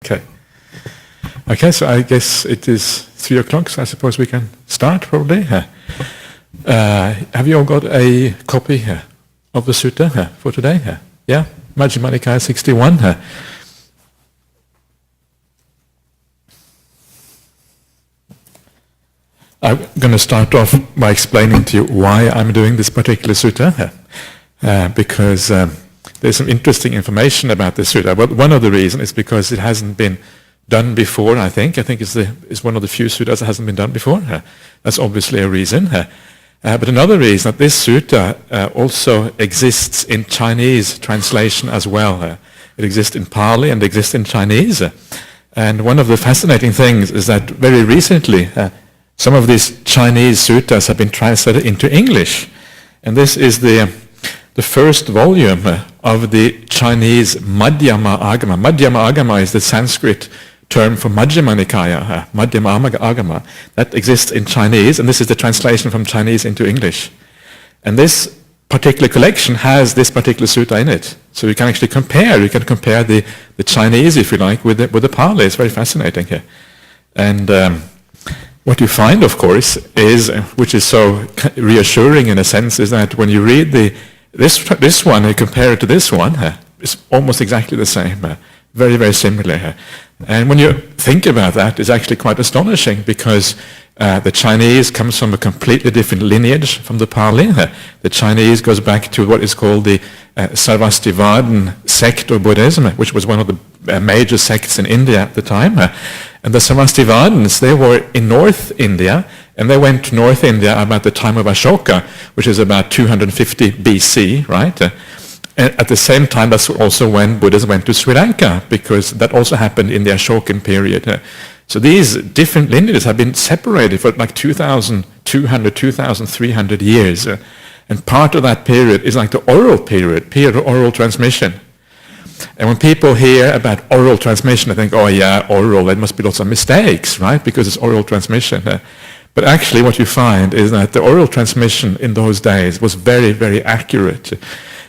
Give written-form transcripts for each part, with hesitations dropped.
Okay. Okay, so I guess it is 3 o'clock, so I suppose we can start probably. Have you all got a copy of the Sutta for today? Yeah? Majjhima Nikaya 61. I'm going to start off by explaining to you why I'm doing this particular Sutta, because there's some interesting information about this Sutta. But one of the reasons is because it hasn't been done before, I think. I think it's one of the few suttas that hasn't been done before. That's obviously a reason. But another reason that this sutta also exists in Chinese translation as well. It exists in Pali and exists in Chinese. And one of the fascinating things is that very recently some of these Chinese suttas have been translated into English. And this is the first volume of the Chinese Madhyama Agama. Madhyama Agama is the Sanskrit term for Majjhima Nikaya, Madhyama Agama. That exists in Chinese, and this is the translation from Chinese into English. And this particular collection has this particular sutta in it. So you can actually compare. You can compare the Chinese, if you like, with the Pali. It's very fascinating here. And what you find, of course, is, which is so reassuring in a sense, is that when you read this one and compare it to this one, it's almost exactly the same. Very, very similar. And when you think about that, it's actually quite astonishing because the Chinese comes from a completely different lineage from the Pali. The Chinese goes back to what is called the Sarvastivadin sect of Buddhism, which was one of the major sects in India at the time. And the Sarvastivadins, they were in North India, and they went to North India about the time of Ashoka, which is about 250 BC, right? And at the same time, that's also when Buddhists went to Sri Lanka, because that also happened in the Ashokan period. So these different lineages have been separated for like 2,200, 2,300 years. And part of that period is like the oral period of oral transmission. And when people hear about oral transmission, they think, oh yeah, oral, there must be lots of mistakes, right? Because it's oral transmission. But actually what you find is that the oral transmission in those days was very, very accurate.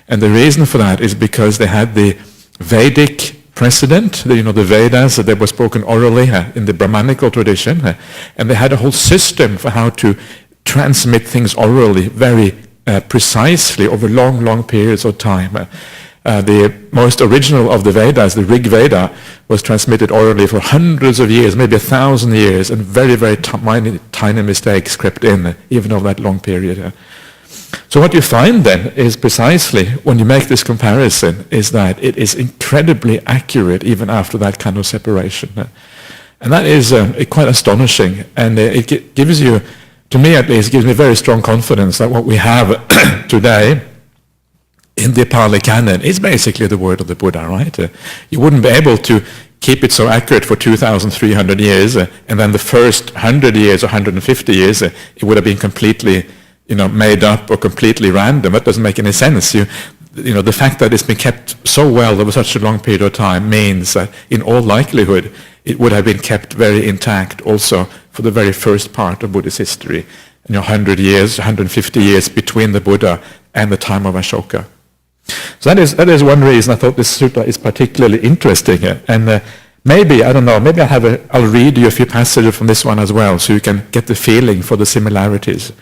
And the reason for that is because they had the Vedic precedent, the Vedas, that were spoken orally in the Brahmanical tradition. And they had a whole system for how to transmit things orally very precisely over long, long periods of time. The most original of the Vedas, the Rig Veda, was transmitted orally for hundreds of years, maybe 1,000 years, and very, very tiny mistakes crept in, even over that long period. So what you find then is precisely, when you make this comparison, is that it is incredibly accurate even after that kind of separation. And that is quite astonishing, and it gives you, to me at least, gives me very strong confidence that what we have today in the Pali Canon is basically the word of the Buddha, right? You wouldn't be able to keep it so accurate for 2,300 years, and then the first 100 years or 150 years, it would have been completely made up or completely random. That doesn't make any sense. The fact that it's been kept so well over such a long period of time means that in all likelihood it would have been kept very intact also for the very first part of Buddhist history. 100 years, 150 years between the Buddha and the time of Ashoka. So that is one reason I thought this sutta is particularly interesting. And maybe, I don't know, maybe I'll read you a few passages from this one as well, so you can get the feeling for the similarities.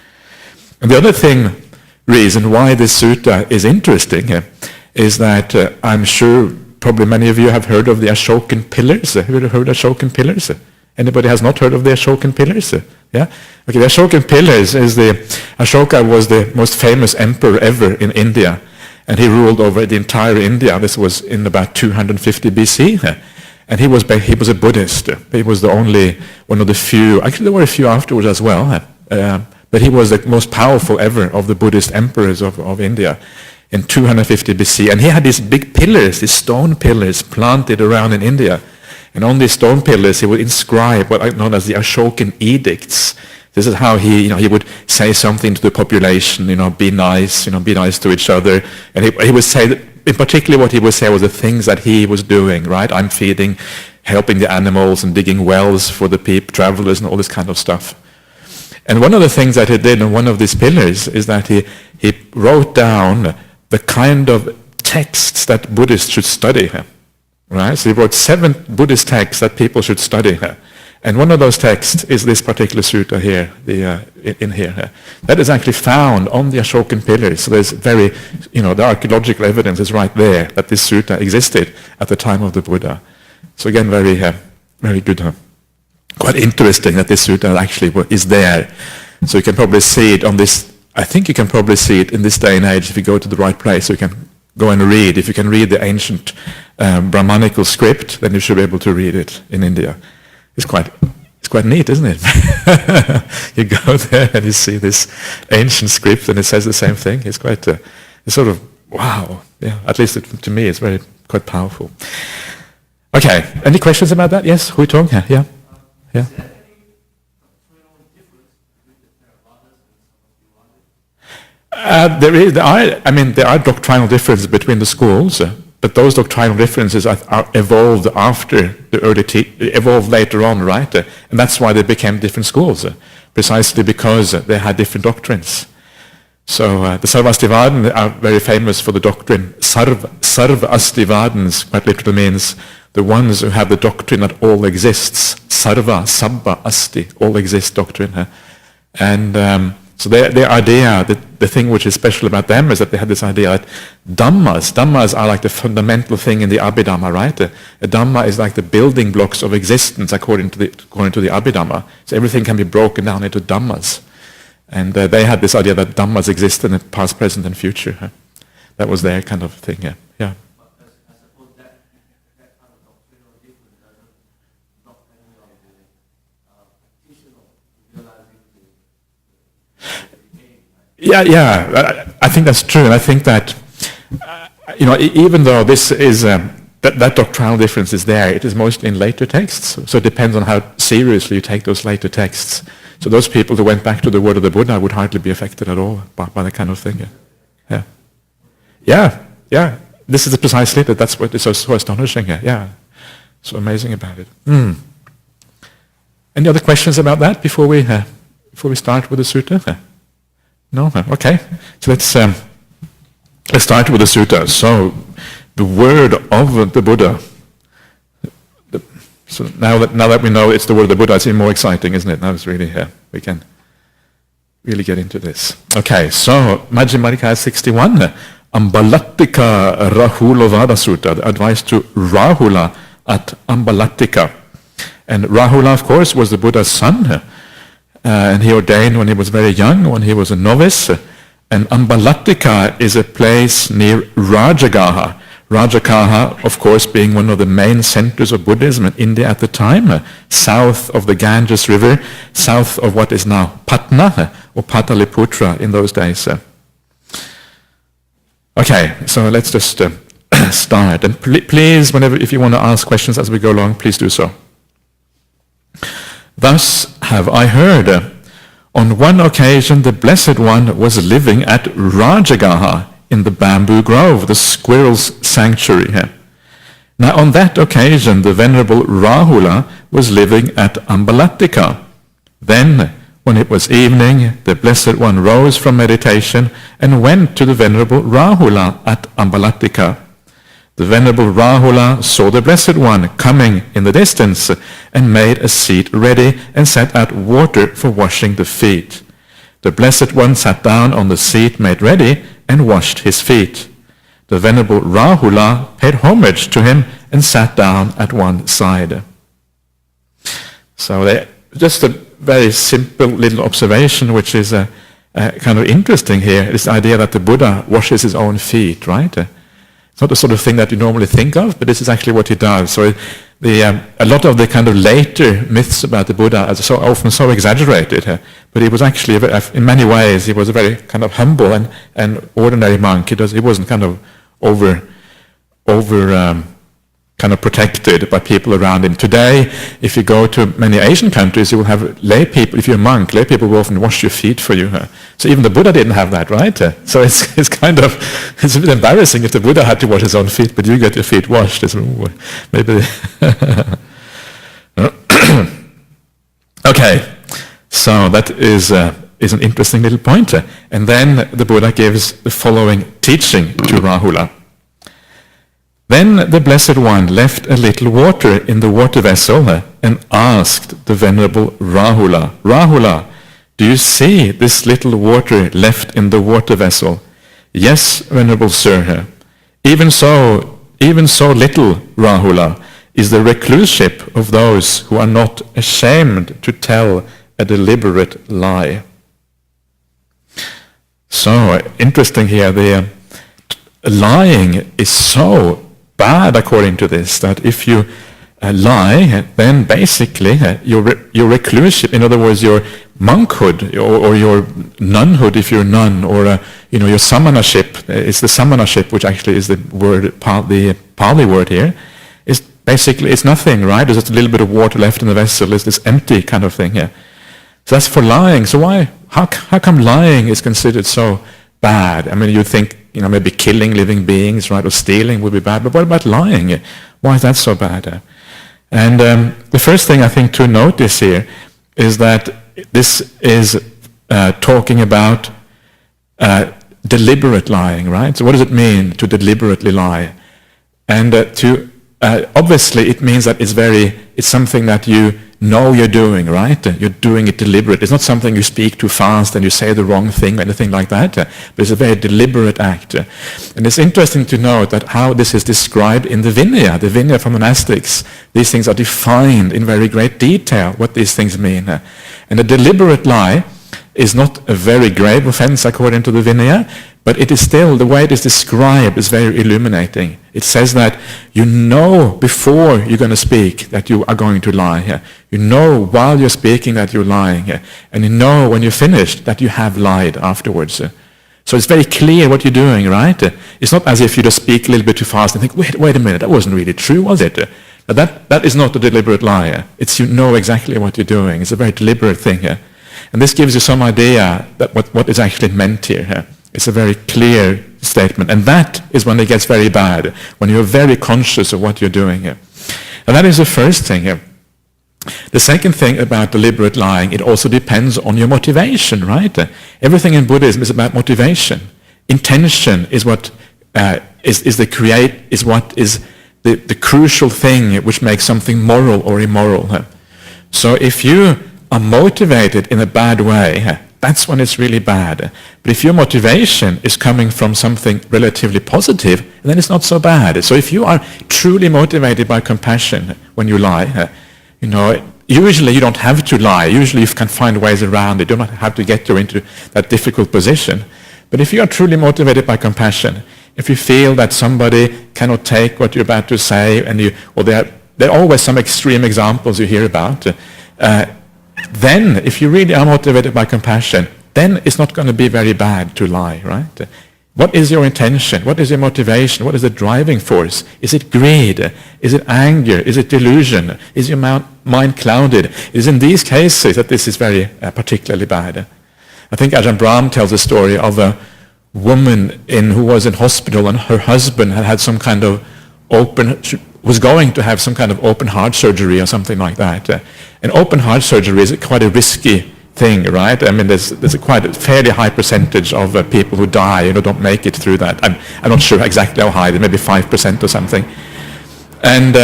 And the other reason why this sutta is interesting is that I'm sure probably many of you have heard of the Ashokan pillars. Have you heard of Ashokan pillars? Anybody has not heard of the Ashokan pillars? Yeah? Okay, the Ashokan pillars Ashoka was the most famous emperor ever in India, and he ruled over the entire India. This was in about 250 BC. And he was a Buddhist. He was the only one of the few, actually there were a few afterwards as well, but he was the most powerful ever of the Buddhist emperors of India in 250 BC. And he had these big pillars, these stone pillars planted around in India. And on these stone pillars he would inscribe what are known as the Ashokan edicts. This is how he would say something to the population, be nice to each other. And he would say, that, in particular what he would say was the things that he was doing, right? I'm feeding, helping the animals and digging wells for the travelers and all this kind of stuff. And one of the things that he did on one of these pillars is that he wrote down the kind of texts that Buddhists should study. Right? So he wrote 7 Buddhist texts that people should study. And one of those texts is this particular sutta here, in here. That is actually found on the Ashokan pillars. So there's the archaeological evidence is right there that this sutta existed at the time of the Buddha. So again, very good. Quite interesting that this sutta actually is there. So you can probably see it on this. I think you can probably see it in this day and age if you go to the right place. So you can go and read. If you can read the ancient Brahmanical script, then you should be able to read it in India. It's quite neat, isn't it? You go there and you see this ancient script and it says the same thing. It's it's sort of, wow. Yeah, at least to me it's quite powerful. Okay, any questions about that? Yes, Hui Tong? Yeah. Yeah. There are doctrinal differences between the schools, but those doctrinal differences are evolved after evolved later on, right? And that's why they became different schools, precisely because they had different doctrines. So the Sarvastivadins are very famous for the doctrine. Sarvastivadins quite literally means the ones who have the doctrine that all exists. Sarva, Sabba, Asti, all exist doctrine. And so their idea, the thing which is special about them is that they had this idea that Dhammas are like the fundamental thing in the Abhidhamma, right? A Dhamma is like the building blocks of existence according to the Abhidhamma. So everything can be broken down into Dhammas. And they had this idea that Dhammas exist in the past, present, and future. That was their kind of thing, yeah. I suppose that kind of doctrinal difference doesn't block any of the practitioner realizing Yeah, I think that's true. And I think that, even though this is, that doctrinal difference is there, it is mostly in later texts. So it depends on how seriously you take those later texts. So those people who went back to the word of the Buddha would hardly be affected at all by that kind of thing. Yeah. This is precisely that's what is so astonishing. Yeah, so amazing about it. Any other questions about that before we start with the sutta? No? Okay. So let's start with the sutta. So the word of the Buddha. So now that we know it's the word of the Buddha, it's even more exciting, isn't it? Now it's really here. We can really get into this. Okay, so Majjhima Nikaya 61, Ambalatthikarahulovada Sutta, the advice to Rahula at Ambalatthika. And Rahula, of course, was the Buddha's son, and he ordained when he was very young, when he was a novice. And Ambalatthika is a place near Rajagaha. Rajagaha, of course, being one of the main centers of Buddhism in India at the time, south of the Ganges River, south of what is now Patna, or Pataliputra in those days. Okay, so let's just start. And please, if you want to ask questions as we go along, please do so. Thus have I heard, on one occasion the Blessed One was living at Rajagaha, in the bamboo grove, the squirrel's sanctuary here. Now on that occasion the Venerable Rahula was living at Ambalatthika. Then, when it was evening, the Blessed One rose from meditation and went to the Venerable Rahula at Ambalatthika. The Venerable Rahula saw the Blessed One coming in the distance and made a seat ready and set out water for washing the feet. The Blessed One sat down on the seat made ready and washed his feet. The Venerable Rahula paid homage to him and sat down at one side. So just a very simple little observation, which is kind of interesting here, is the idea that the Buddha washes his own feet, right? It's not the sort of thing that you normally think of, but this is actually what he does. So a lot of the kind of later myths about the Buddha are so often so exaggerated, but he was actually, in many ways, he was a very kind of humble and ordinary monk. He wasn't kind of over kind of protected by people around him. Today, if you go to many Asian countries, you will have lay people. If you're a monk, lay people will often wash your feet for you. So even the Buddha didn't have that, right? So it's kind of, it's a bit embarrassing if the Buddha had to wash his own feet, but you get your feet washed. Maybe. Okay, so that is an interesting little point. And then the Buddha gives the following teaching to Rahula. Then the Blessed One left a little water in the water vessel and asked the Venerable Rahula, Rahula, do you see this little water left in the water vessel? Yes, Venerable Sir. Even so little, Rahula, is the recluseship of those who are not ashamed to tell a deliberate lie. So, interesting here, the lying is so bad according to this, that if you lie, then basically your recluseship, in other words, your monkhood or your nunhood, if you're a nun, or your samanaship, it's the samanaship which actually is the word, the Pali word here, is basically, it's nothing, right? There's just a little bit of water left in the vessel, it's this empty kind of thing here. So that's for lying. So how come lying is considered so bad? I mean, you think, maybe killing living beings, right, or stealing would be bad, but what about lying? Why is that so bad? And the first thing I think to notice here is that this is talking about deliberate lying, right? So what does it mean to deliberately lie? And obviously it means that it's something that you know you're doing, right? You're doing it deliberately. It's not something you speak too fast and you say the wrong thing or anything like that, but it's a very deliberate act. And it's interesting to note that how this is described in the Vinaya for monastics. These things are defined in very great detail, what these things mean. And a deliberate lie is not a very grave offense according to the Vinaya, but it is still, the way it is described is very illuminating. It says that you know before you're going to speak that you are going to lie. You know while you're speaking that you're lying. And you know when you're finished that you have lied afterwards. So it's very clear what you're doing, right? It's not as if you just speak a little bit too fast and think, wait a minute, that wasn't really true, was it? That is not a deliberate lie. It's you know exactly what you're doing. It's a very deliberate thing. And this gives you some idea that what is actually meant here. It's a very clear statement. And that is when it gets very bad, when you're very conscious of what you're doing here. And that is the first thing here. The second thing about deliberate lying, it also depends on your motivation, right? Everything in Buddhism is about motivation. Intention is what is the crucial thing which makes something moral or immoral. So if you are motivated in a bad way, that's when it's really bad. But if your motivation is coming from something relatively positive, then it's not so bad. So if you are truly motivated by compassion when you lie, usually you don't have to lie. Usually you can find ways around it. You don't have to get you into that difficult position. But if you are truly motivated by compassion, if you feel that somebody cannot take what you're about to say, there are always some extreme examples you hear about, then if you really are motivated by compassion, then it's not going to be very bad to lie, right? What is your intention? What is your motivation? What is the driving force? Is it greed? Is it anger? Is it delusion? Is your mind clouded? It is in these cases that this is very particularly bad. I think Ajahn Brahmali tells a story of a woman who was in hospital, and her husband had some kind of was going to have some kind of open heart surgery or something like that. And open heart surgery is quite a risky thing, right? I mean, there's a quite a fairly high percentage of people who die, don't make it through that. I'm not sure exactly how high, maybe 5% or something. And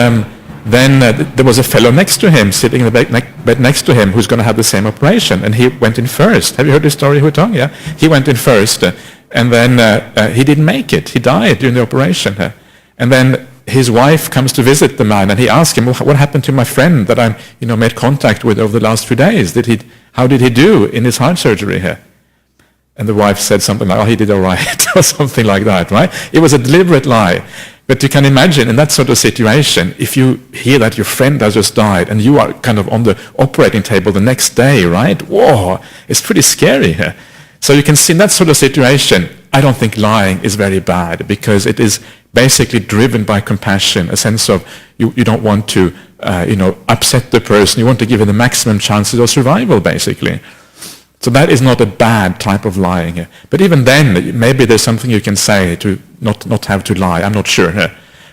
then there was a fellow next to him, sitting in the bed next to him, who's going to have the same operation, and he went in first. Have you heard this story, Hutong? Yeah, he went in first, and then he didn't make it. He died during the operation. And then his wife comes to visit the man, and he asks him, what happened to my friend that I made contact with over the last few days? How did he do in his heart surgery here? And the wife said something like, he did all right, or something like that, right? It was a deliberate lie. But you can imagine in that sort of situation, if you hear that your friend has just died and you are kind of on the operating table the next day, right? Whoa, it's pretty scary here. So you can see in that sort of situation, I don't think lying is very bad, because it is basically driven by compassion, a sense of you don't want to upset the person. You want to give him the maximum chances of survival, basically. So that is not a bad type of lying. But even then, maybe there's something you can say to not have to lie. I'm not sure.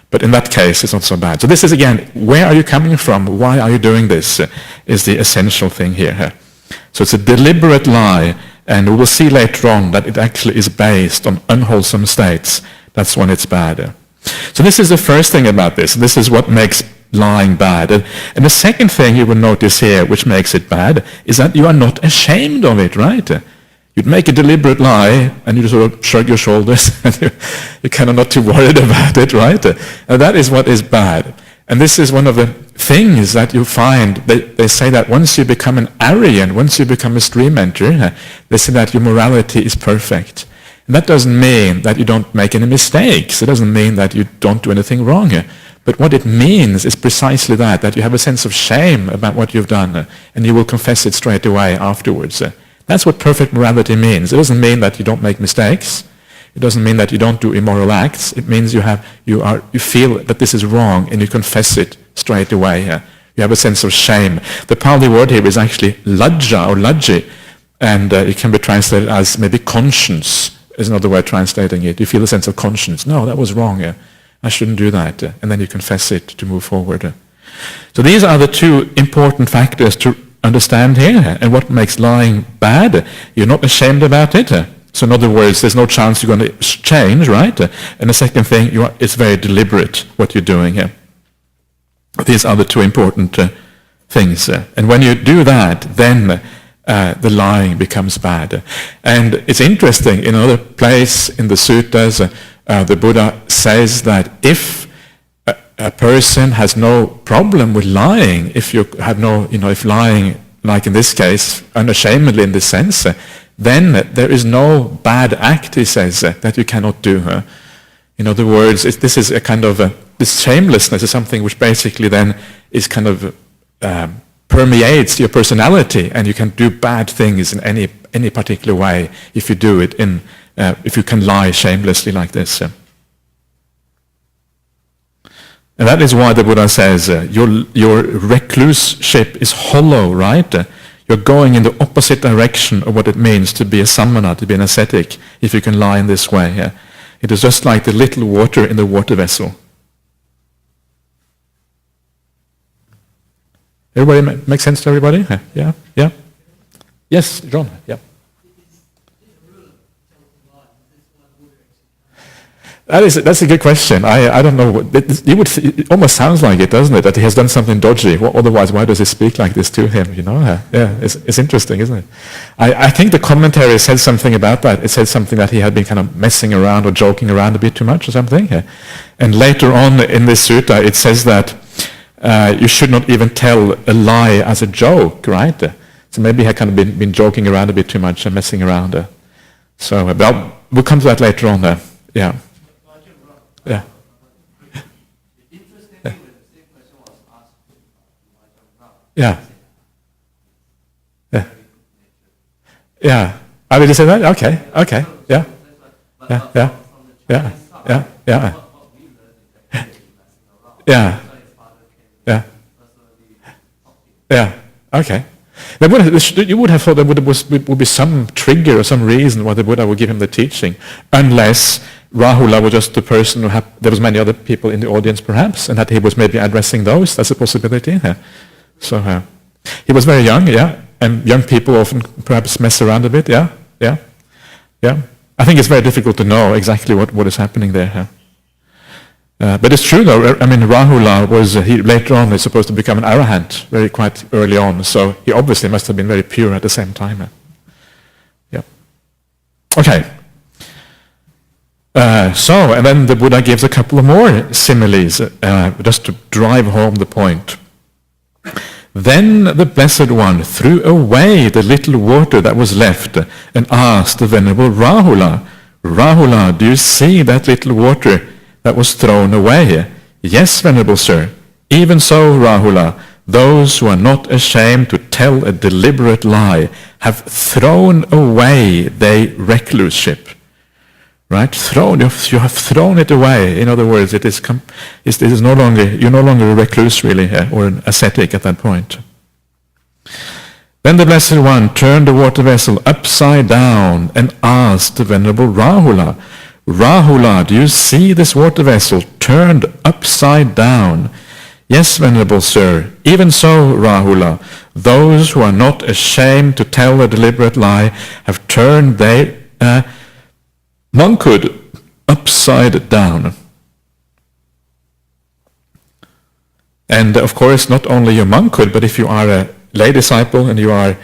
But in that case, it's not so bad. So this is, again, where are you coming from? Why are you doing this? Is the essential thing here. So it's a deliberate lie, and we will see later on that it actually is based on unwholesome states. That's when it's bad. So this is the first thing about this. This is what makes lying bad. And the second thing you will notice here, which makes it bad, is that you are not ashamed of it, right? You'd make a deliberate lie, and you sort of shrug your shoulders, and you're kind of not too worried about it, right? And that is what is bad. And this is one of the things that you find. They say that once you become an Aryan, once you become a stream enter, they say that your morality is perfect. And that doesn't mean that you don't make any mistakes. It doesn't mean that you don't do anything wrong. But what it means is precisely that you have a sense of shame about what you've done, and you will confess it straight away afterwards. That's what perfect morality means. It doesn't mean that you don't make mistakes. It doesn't mean that you don't do immoral acts. It means you feel that this is wrong, and you confess it straight away. You have a sense of shame. The Pali word here is actually lajja or lajji, and it can be translated as maybe conscience is another way of translating it. You feel a sense of conscience. No, that was wrong. I shouldn't do that. And then you confess it to move forward. So these are the two important factors to understand here. And what makes lying bad? You're not ashamed about it. So in other words, there's no chance you're going to change, right? And the second thing, it's very deliberate what you're doing here. These are the two important things. And when you do that, then the lying becomes bad. And it's interesting, in another place in the suttas, the Buddha says that if a person has no problem with lying, if you have no, if lying, like in this case, unashamedly in this sense, then there is no bad act, he says, that you cannot do. In other words, this is a kind of, this shamelessness is something which basically then is kind of permeates your personality, and you can do bad things in any particular way if you do it if you can lie shamelessly like this. And that is why the Buddha says your recluseship is hollow, right? You're going in the opposite direction of what it means to be a samana, to be an ascetic, if you can lie in this way. It is just like the little water in the water vessel. Everybody make sense to everybody? Yeah? Yeah? Yes, John? Yeah. That's a good question. I don't know. It almost sounds like it, doesn't it? That he has done something dodgy. Otherwise, why does he speak like this to him? Yeah, it's interesting, isn't it? I think the commentary said something about that. It said something that he had been kind of messing around or joking around a bit too much or something. And later on in this sutta, it says that you should not even tell a lie as a joke, right? So maybe he had kind of been joking around a bit too much and messing around. So we'll come to that later on. Yeah. Yeah. Yeah. Yeah. Yeah. Oh, did you say that? Okay. Okay. Yeah. Yeah. Yeah. Yeah. Yeah. Yeah. Yeah. Yeah. Yeah. Okay. You would have thought there would be some trigger or some reason why the Buddha would give him the teaching, unless Rahula was just the person there was many other people in the audience perhaps, and that he was maybe addressing those. That's a possibility. So he was very young, and young people often perhaps mess around a bit, yeah. I think it's very difficult to know exactly what is happening there. But it's true though, I mean Rahula later on is supposed to become an arahant quite early on, so he obviously must have been very pure at the same time. Yeah. Okay. And then the Buddha gives a couple of more similes, just to drive home the point. Then the Blessed One threw away the little water that was left and asked the Venerable Rahula, Rahula, do you see that little water that was thrown away? Yes, Venerable Sir. Even so, Rahula, those who are not ashamed to tell a deliberate lie have thrown away their recluseship. Right? You have thrown it away. In other words, it is no longer, you're no longer a recluse really, or an ascetic at that point. Then the Blessed One turned the water vessel upside down and asked the Venerable Rahula, Rahula, do you see this water vessel turned upside down? Yes, Venerable Sir. Even so, Rahula, those who are not ashamed to tell a deliberate lie have turned their monkhood upside down. And of course, not only your monkhood, but if you are a lay disciple and you are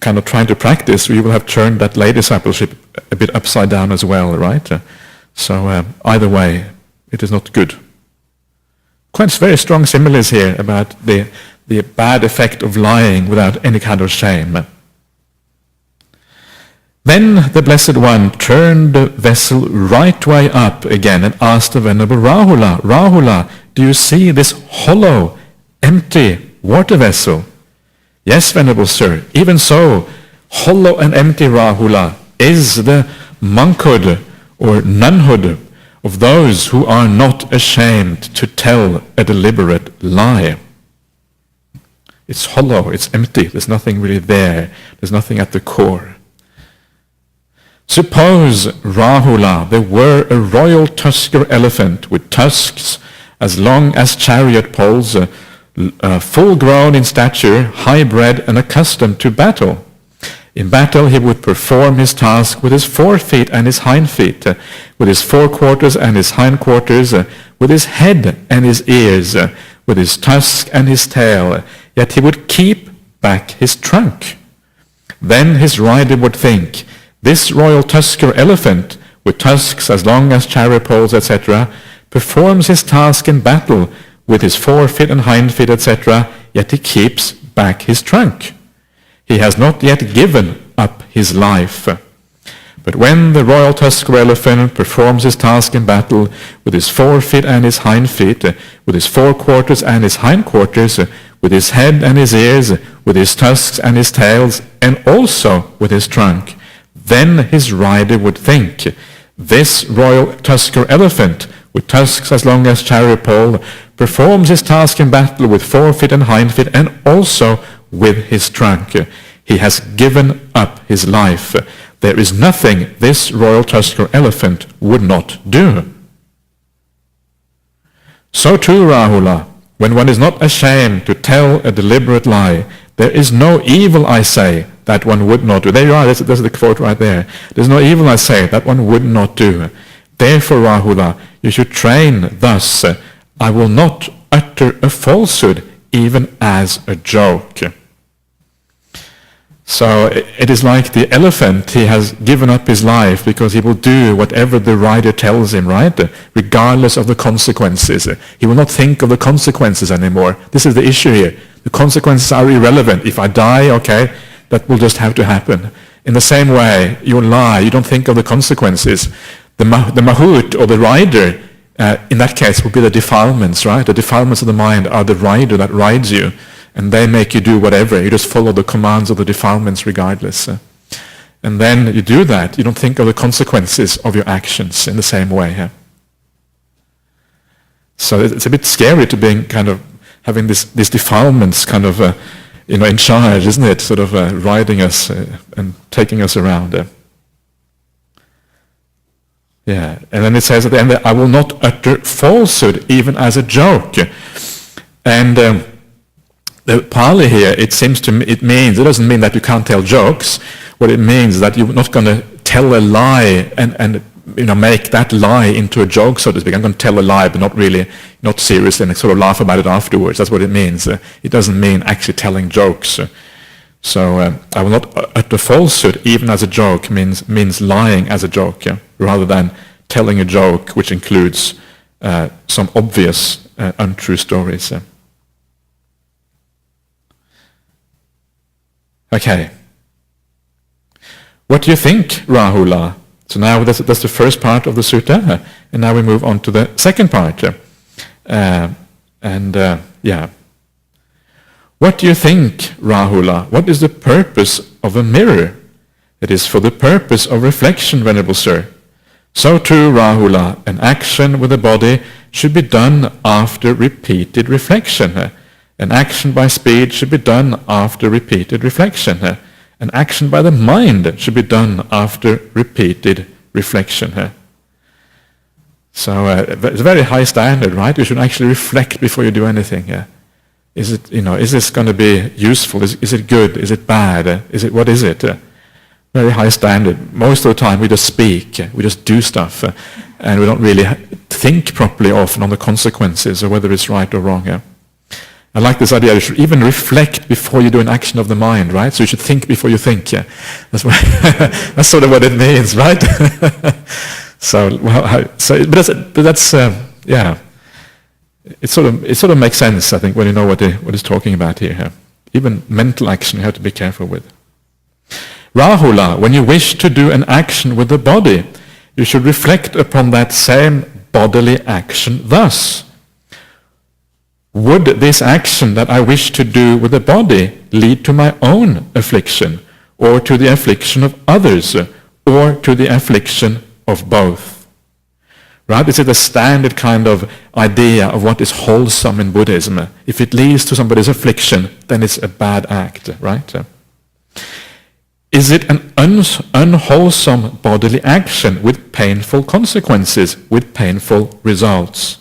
kind of trying to practice, you will have turned that lay discipleship a bit upside down as well, right? So either way, it is not good. Quite very strong similes here about the bad effect of lying without any kind of shame. Then the Blessed One turned the vessel right way up again and asked the Venerable Rahula, Rahula, do you see this hollow, empty water vessel? Yes, Venerable Sir, even so, hollow and empty, Rahula, is the monkhood or nunhood of those who are not ashamed to tell a deliberate lie. It's hollow, it's empty, there's nothing really there, there's nothing at the core. Suppose, Rahula, there were a royal tusker elephant with tusks as long as chariot poles, full grown in stature, high-bred and accustomed to battle. In battle he would perform his task with his forefeet and his hind feet, with his forequarters and his hindquarters, with his head and his ears, with his tusk and his tail, yet he would keep back his trunk. Then his rider would think, this royal tusker elephant, with tusks as long as chariot poles, etc., performs his task in battle with his forefeet and hind feet, etc., yet he keeps back his trunk. He has not yet given up his life. But when the royal tusker elephant performs his task in battle with his forefeet and his hind feet, with his forequarters and his hindquarters, with his head and his ears, with his tusks and his tails, and also with his trunk, then his rider would think, this royal tusker elephant, with tusks as long as chariot pole, performs his task in battle with forefeet and hind feet, and also with his trunk. He has given up his life. There is nothing this royal tusker elephant would not do. So too, Rahula, when one is not ashamed to tell a deliberate lie, there is no evil, I say, that one would not do. There you are, that's the quote right there. There's no evil, I say, that one would not do. Therefore, Rahula, you should train thus, I will not utter a falsehood even as a joke. So it is like the elephant, he has given up his life because he will do whatever the rider tells him, right? Regardless of the consequences. He will not think of the consequences anymore. This is the issue here. The consequences are irrelevant. If I die, okay, that will just have to happen. In the same way, you lie, you don't think of the consequences. The mahout or the rider, in that case, will be the defilements, right? The defilements of the mind are the rider that rides you, and they make you do whatever. You just follow the commands of the defilements regardless. And then you do that, you don't think of the consequences of your actions in the same way. So it's a bit scary to be kind of having these defilements kind of in charge, isn't it? Sort of riding us and taking us around. Yeah, and then it says at the end, I will not utter falsehood even as a joke. And the Pali here, it seems to me, it doesn't mean that you can't tell jokes. What it means is that you're not going to tell a lie and make that lie into a joke, so to speak. I'm going to tell a lie, but not seriously, and sort of laugh about it afterwards. That's what it means. It doesn't mean actually telling jokes. So I will not utter falsehood even as a joke means lying as a joke, rather than telling a joke which includes some obvious untrue stories. Okay. What do you think, Rahula? So now that's the first part of the sutta, and now we move on to the second part. What do you think, Rahula? What is the purpose of a mirror? It is for the purpose of reflection, Venerable Sir. So too, Rahula, an action with the body should be done after repeated reflection. An action by speed should be done after repeated reflection. An action by the mind should be done after repeated reflection. So it's a very high standard, right? You should actually reflect before you do anything. Is it, is this going to be useful? Is it good? Is it bad? What is it? Very high standard. Most of the time we just speak, we just do stuff, and we don't really think properly often on the consequences or whether it's right or wrong. I like this idea. You should even reflect before you do an action of the mind, right? So you should think before you think. Yeah, that's what that's sort of what it means, right? But that's yeah. It sort of makes sense, I think, when you know what it's talking about here. Even mental action you have to be careful with. Rahula, when you wish to do an action with the body, you should reflect upon that same bodily action thus. Would this action that I wish to do with the body lead to my own affliction, or to the affliction of others, or to the affliction of both? Right? This is the standard kind of idea of what is wholesome in Buddhism. If it leads to somebody's affliction, then it's a bad act, right? Is it an unwholesome bodily action with painful consequences, with painful results?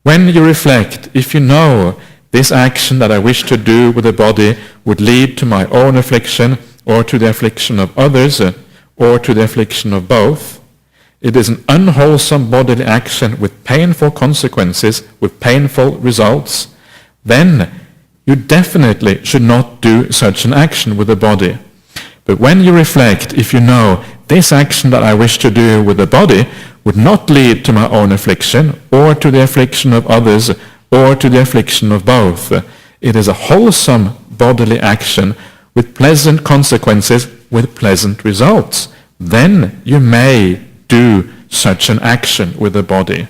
When you reflect, if you know this action that I wish to do with the body would lead to my own affliction, or to the affliction of others, or to the affliction of both, it is an unwholesome bodily action with painful consequences, with painful results, then you definitely should not do such an action with the body. But when you reflect, if you know this action that I wish to do with the body would not lead to my own affliction, or to the affliction of others, or to the affliction of both, it is a wholesome bodily action with pleasant consequences, with pleasant results, then you may do such an action with the body.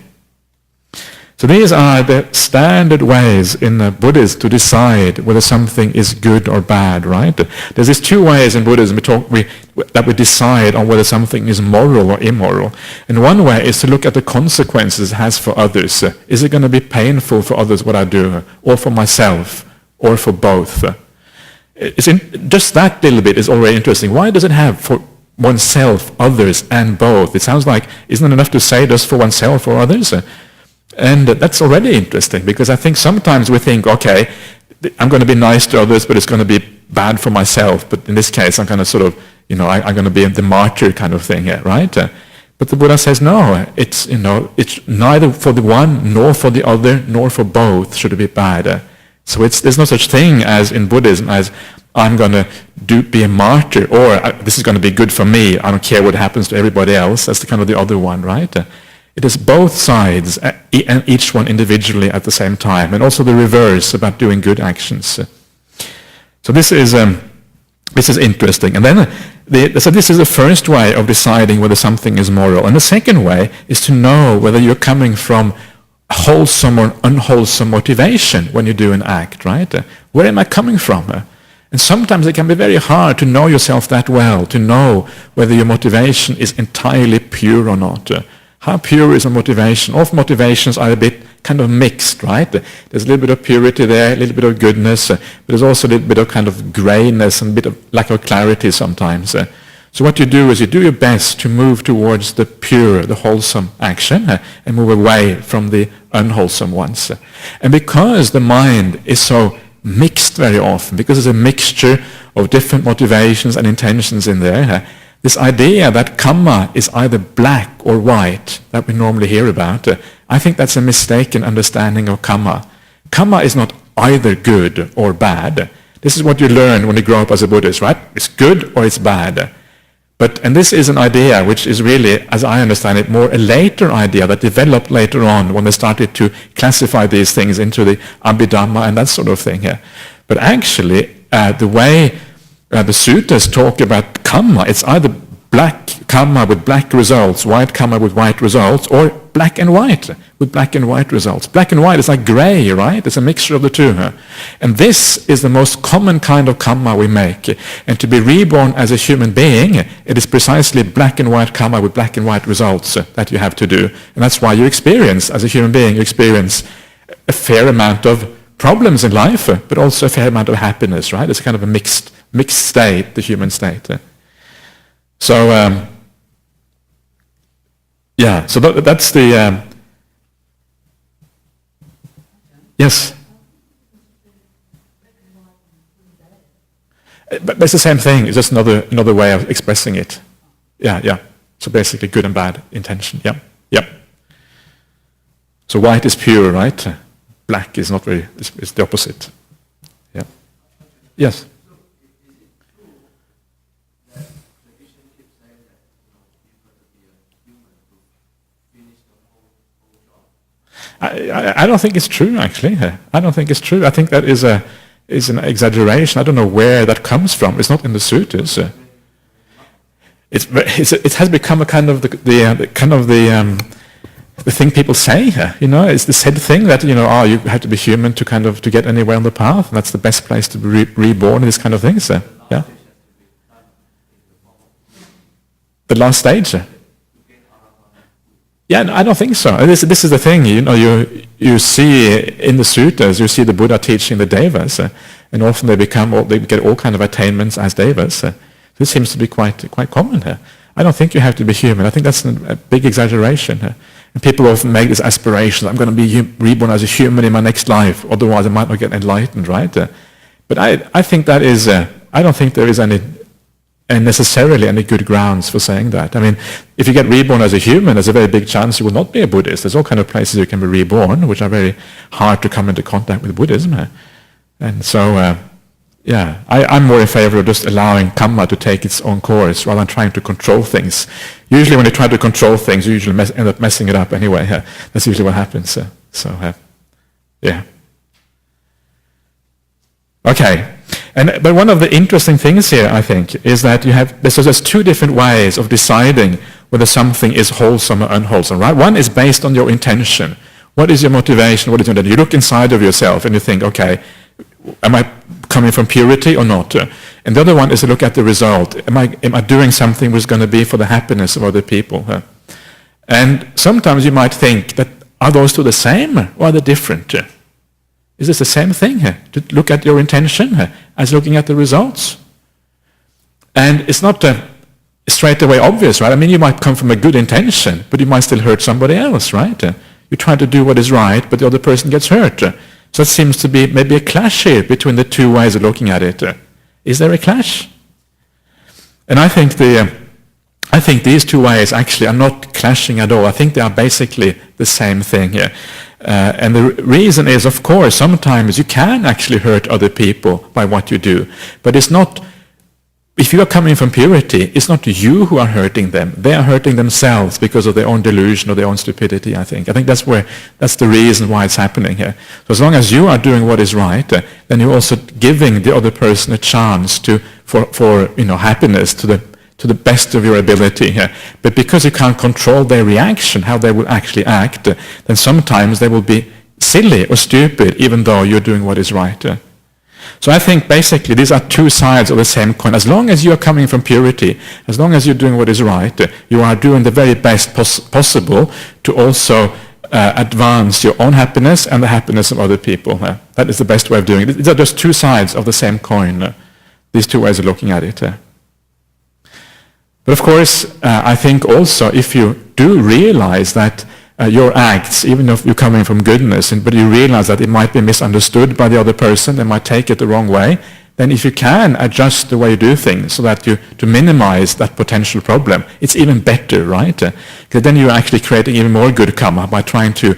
So these are the standard ways in Buddhism to decide whether something is good or bad, right? There's these two ways in Buddhism that we decide on whether something is moral or immoral. And one way is to look at the consequences it has for others. Is it going to be painful for others what I do, or for myself, or for both? Just that little bit is already interesting. Why does it have for oneself, others, and both? It sounds like, isn't it enough to say just for oneself or others? And that's already interesting, because I think sometimes we think, okay, I'm going to be nice to others, but it's going to be bad for myself. But in this case, I'm going to sort of, I'm going to be the martyr kind of thing here, right? But the Buddha says, no, it's neither for the one, nor for the other, nor for both should it be bad. So there's no such thing as in Buddhism as I'm going to be a martyr, or this is going to be good for me. I don't care what happens to everybody else. That's the kind of the other one, right? It is both sides, and each one individually at the same time, and also the reverse about doing good actions. So this is interesting. And then, so this is the first way of deciding whether something is moral. And the second way is to know whether you're coming from wholesome or unwholesome motivation when you do an act, right? Where am I coming from? And sometimes it can be very hard to know yourself that well, to know whether your motivation is entirely pure or not. How pure is a motivation? All motivations are a bit kind of mixed, right? There's a little bit of purity there, a little bit of goodness, but there's also a little bit of kind of grayness and a bit of lack of clarity sometimes. So what you do is you do your best to move towards the pure, the wholesome action, and move away from the unwholesome ones. And because the mind is so mixed very often, because there's a mixture of different motivations and intentions in there, this idea that karma is either black or white that we normally hear about, I think that's a mistaken understanding of karma. Karma is not either good or bad. This is what you learn when you grow up as a Buddhist, right? It's good or it's bad. And this is an idea which is really, as I understand it, more a later idea that developed later on when they started to classify these things into the Abhidhamma and that sort of thing here. But actually, the way the suttas talk about karma, it's either black karma with black results, white karma with white results, or black and white with black and white results. Black and white is like gray, right? It's a mixture of the two. And this is the most common kind of karma we make. And to be reborn as a human being, it is precisely black and white karma with black and white results that you have to do. And that's why you experience, as a human being, you experience a fair amount of problems in life, but also a fair amount of happiness, right? It's kind of a mixed state, the human state. So, so that's the... yes? But it's the same thing. It's just another way of expressing it. Yeah. So basically good and bad intention. Yeah. So white is pure, right? black is not very, it's the opposite. Yeah. Yes? I don't think it's true, actually. I don't think it's true. I think that is an exaggeration. I don't know where that comes from. It's not in the sutras. It has become a kind of the thing people say. It's the said thing that you have to be human to get anywhere on the path. And that's the best place to be reborn. These kind of things. Yeah. The last stage. Yeah, I don't think so. This is the thing, you see in the sutras, you see the Buddha teaching the devas, and often they get all kind of attainments as devas. This seems to be quite common here. I don't think you have to be human. I think that's a big exaggeration. And people often make this aspiration, I'm going to be reborn as a human in my next life, otherwise I might not get enlightened, right? But I think that is, I don't think there is necessarily any good grounds for saying that. I mean, if you get reborn as a human, there's a very big chance you will not be a Buddhist. There's all kind of places you can be reborn, which are very hard to come into contact with Buddhism. And so, I'm more in favor of just allowing karma to take its own course rather than trying to control things. Usually when you try to control things, you usually end up messing it up anyway. That's usually what happens. Yeah. Okay. But one of the interesting things here, I think, is that there's two different ways of deciding whether something is wholesome or unwholesome, right? One is based on your intention. What is your motivation? What is your intention? You look inside of yourself and you think, okay, am I coming from purity or not? And the other one is to look at the result. Am I doing something which is going to be for the happiness of other people? And sometimes you might think that, are those two the same or are they different? Is this the same thing here? To look at your intention as looking at the results? And it's not straight away obvious, right? I mean, you might come from a good intention, but you might still hurt somebody else, right? You try to do what is right, but the other person gets hurt. So it seems to be maybe a clash here between the two ways of looking at it. Is there a clash? And I think these two ways actually are not clashing at all. I think they are basically the same thing here. And the reason is, of course, sometimes you can actually hurt other people by what you do. But it's not, if you are coming from purity, it's not you who are hurting them. They are hurting themselves because of their own delusion or their own stupidity, I think. I think that's the reason why it's happening here. So as long as you are doing what is right, then you're also giving the other person a chance for happiness to the best of your ability. But because you can't control their reaction, how they will actually act, then sometimes they will be silly or stupid even though you're doing what is right. So I think basically these are two sides of the same coin. As long as you are coming from purity, as long as you're doing what is right, you are doing the very best possible to also advance your own happiness and the happiness of other people. That is the best way of doing it. These are just two sides of the same coin, these two ways of looking at it. But of course, I think also if you do realize that your acts, even if you're coming from goodness, but you realize that it might be misunderstood by the other person, they might take it the wrong way, then if you can adjust the way you do things so that to minimize that potential problem, it's even better, right? Because then you're actually creating even more good karma by trying to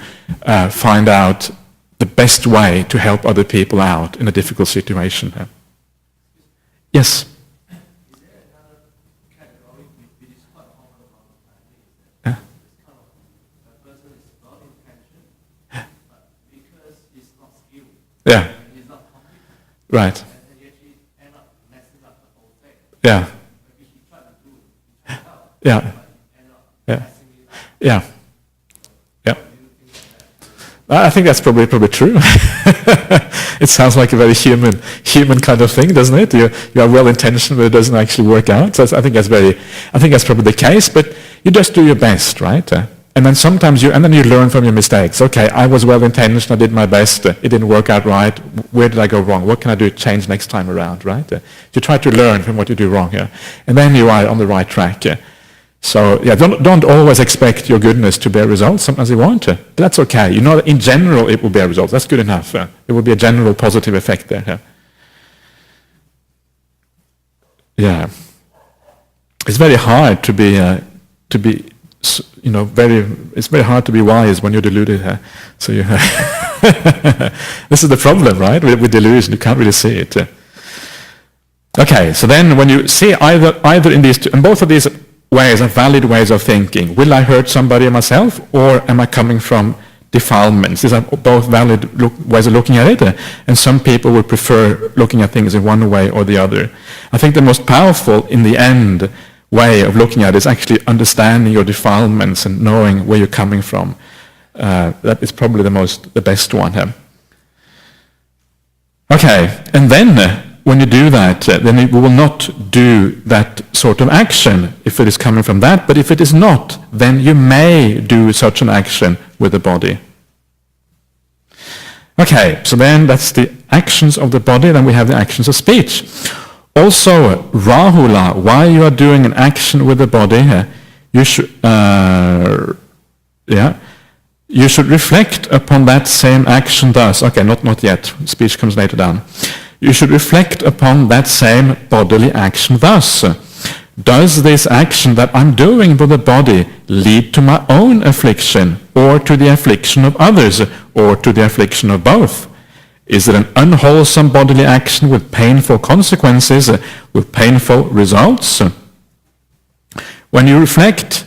find out the best way to help other people out in a difficult situation. Yes? Yeah. Right. Yeah. Yeah. Yeah. Yeah. Yeah. I think that's probably true. It sounds like a very human kind of thing, doesn't it? You are well intentioned, but it doesn't actually work out. So I think that's probably the case. But you just do your best, right? And then sometimes you learn from your mistakes. Okay, I was well intentioned, I did my best, it didn't work out right. Where did I go wrong? What can I do to change next time around, right? You try to learn from what you do wrong here. And then you are on the right track. So don't always expect your goodness to bear results. Sometimes you won't. But that's okay. In general it will bear results. That's good enough. It will be a general positive effect there. Yeah. It's very hard to be it's very hard to be wise when you're deluded. So you This is the problem, right? With delusion, you can't really see it. Okay, so then when you see either in these two, and both of these ways are valid ways of thinking. Will I hurt somebody myself, or am I coming from defilements? These are both valid ways of looking at it, and some people would prefer looking at things in one way or the other. I think the most powerful, in the end, way of looking at it is actually understanding your defilements and knowing where you're coming from. That is probably the best one. Okay, and then when you do that, then we will not do that sort of action if it is coming from that, but if it is not, then you may do such an action with the body. Okay, so then that's the actions of the body, then we have the actions of speech. Also, Rahula, while you are doing an action with the body, you should reflect upon that same action thus. Okay, not yet. Speech comes later down. You should reflect upon that same bodily action thus. Does this action that I'm doing with the body lead to my own affliction, or to the affliction of others, or to the affliction of both? Is it an unwholesome bodily action with painful consequences, with painful results? When you reflect,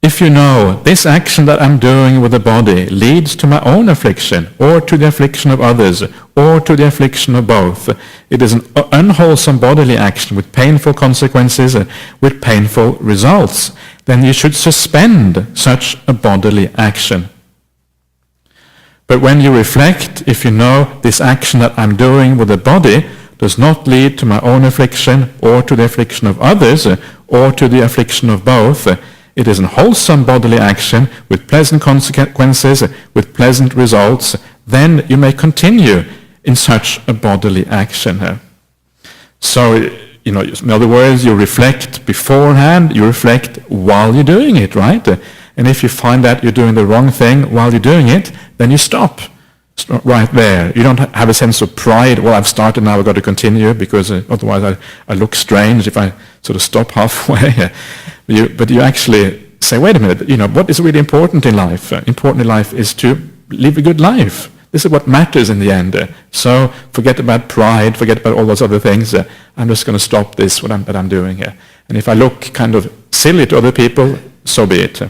if you know this action that I'm doing with the body leads to my own affliction, or to the affliction of others, or to the affliction of both, it is an unwholesome bodily action with painful consequences, with painful results, then you should suspend such a bodily action. But when you reflect, if you know this action that I'm doing with the body does not lead to my own affliction, or to the affliction of others, or to the affliction of both, it is a wholesome bodily action with pleasant consequences, with pleasant results, then you may continue in such a bodily action. So, in other words, you reflect beforehand, you reflect while you're doing it, right? And if you find that you're doing the wrong thing while you're doing it, then you stop right there. You don't have a sense of pride, well, I've started now, I've got to continue, because otherwise I look strange if I sort of stop halfway. But you actually say, wait a minute, what is really important in life? Important in life is to live a good life. This is what matters in the end. So forget about pride, forget about all those other things. I'm just going to stop this, what I'm doing here. And if I look kind of silly to other people, so be it.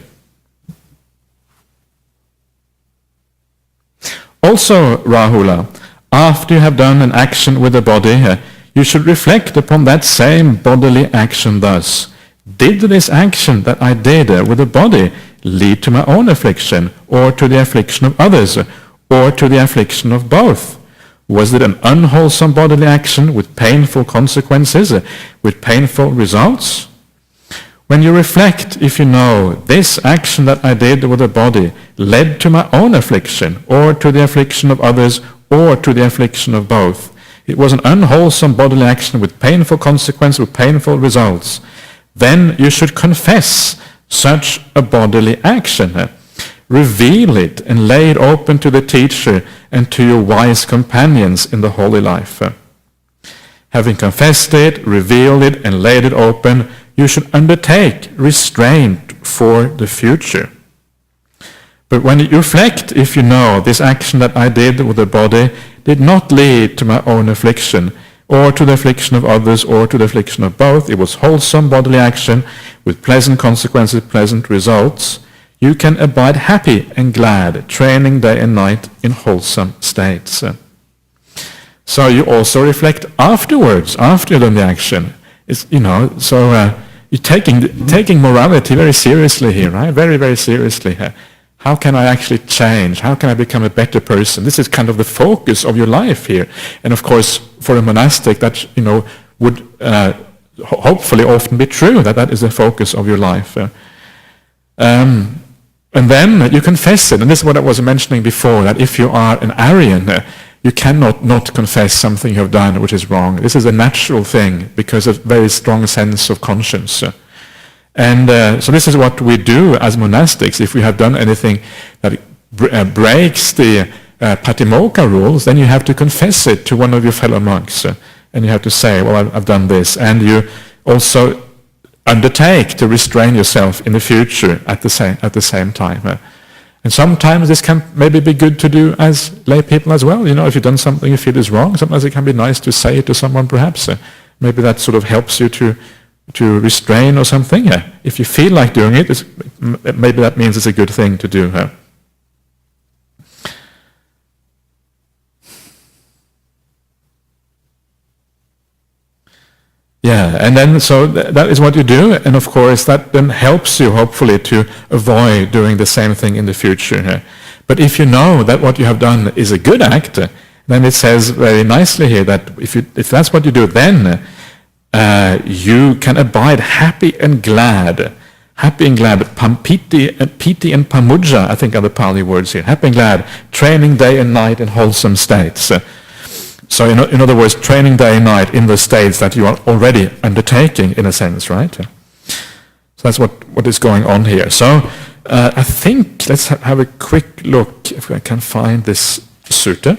Also, Rahula, after you have done an action with the body, you should reflect upon that same bodily action thus. Did this action that I did with the body lead to my own affliction, or to the affliction of others, or to the affliction of both? Was it an unwholesome bodily action with painful consequences, with painful results? When you reflect, if you know this action that I did with the body led to my own affliction, or to the affliction of others, or to the affliction of both, it was an unwholesome bodily action with painful consequences, with painful results, then you should confess such a bodily action. Reveal it and lay it open to the teacher and to your wise companions in the holy life. Having confessed it, revealed it, and laid it open, you should undertake restraint for the future. But when you reflect, if you know this action that I did with the body did not lead to my own affliction, or to the affliction of others, or to the affliction of both, it was wholesome bodily action with pleasant consequences, pleasant results, you can abide happy and glad, training day and night in wholesome states. So you also reflect afterwards, after you've done the action. You're taking morality very seriously here, right? Very, very seriously. How can I actually change? How can I become a better person? This is kind of the focus of your life here. And of course, for a monastic, that would hopefully often be true, that is the focus of your life. And then you confess it. And this is what I was mentioning before, that if you are an Aryan, you cannot not confess something you have done which is wrong. This is a natural thing because of a very strong sense of conscience. And so this is what we do as monastics. If we have done anything that breaks the Patimokkha rules, then you have to confess it to one of your fellow monks. And you have to say, well, I've done this. And you also undertake to restrain yourself in the future at the same time. And sometimes this can maybe be good to do as lay people as well. If you've done something you feel is wrong, sometimes it can be nice to say it to someone perhaps. Maybe that sort of helps you to restrain or something. If you feel like doing it, maybe that means it's a good thing to do. Yeah, and then so that is what you do, and of course that then helps you hopefully to avoid doing the same thing in the future. But if you know that what you have done is a good act, then it says very nicely here that if that's what you do, then you can abide happy and glad. Happy and glad, piti and pamudja, I think are the Pali words here. Happy and glad, training day and night in wholesome states. So in other words, training day and night in the states that you are already undertaking, in a sense, right? So that's what is going on here. So I think let's have a quick look if I can find this sutta.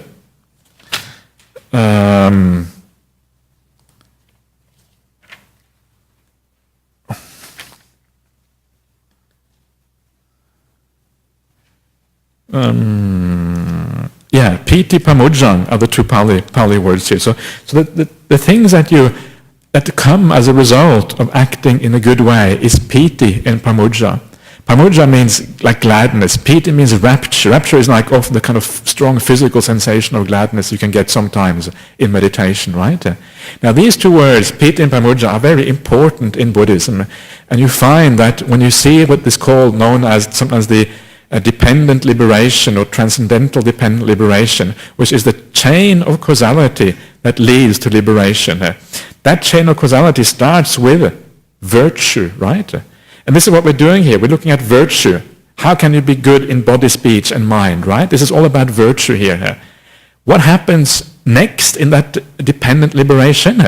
Yeah, piti pamudjang are the two Pali words here. So the things that come as a result of acting in a good way is piti and pamudja. Pamudja means like gladness. Piti means rapture. Rapture is like often the kind of strong physical sensation of gladness you can get sometimes in meditation, right? Now these two words, piti and pamudja, are very important in Buddhism. And you find that when you see what is known as sometimes the dependent liberation or transcendental dependent liberation, which is the chain of causality that leads to liberation. That chain of causality starts with virtue, right? And this is what we're doing here. We're looking at virtue. How can you be good in body, speech, and mind, right? This is all about virtue here. What happens next in that dependent liberation?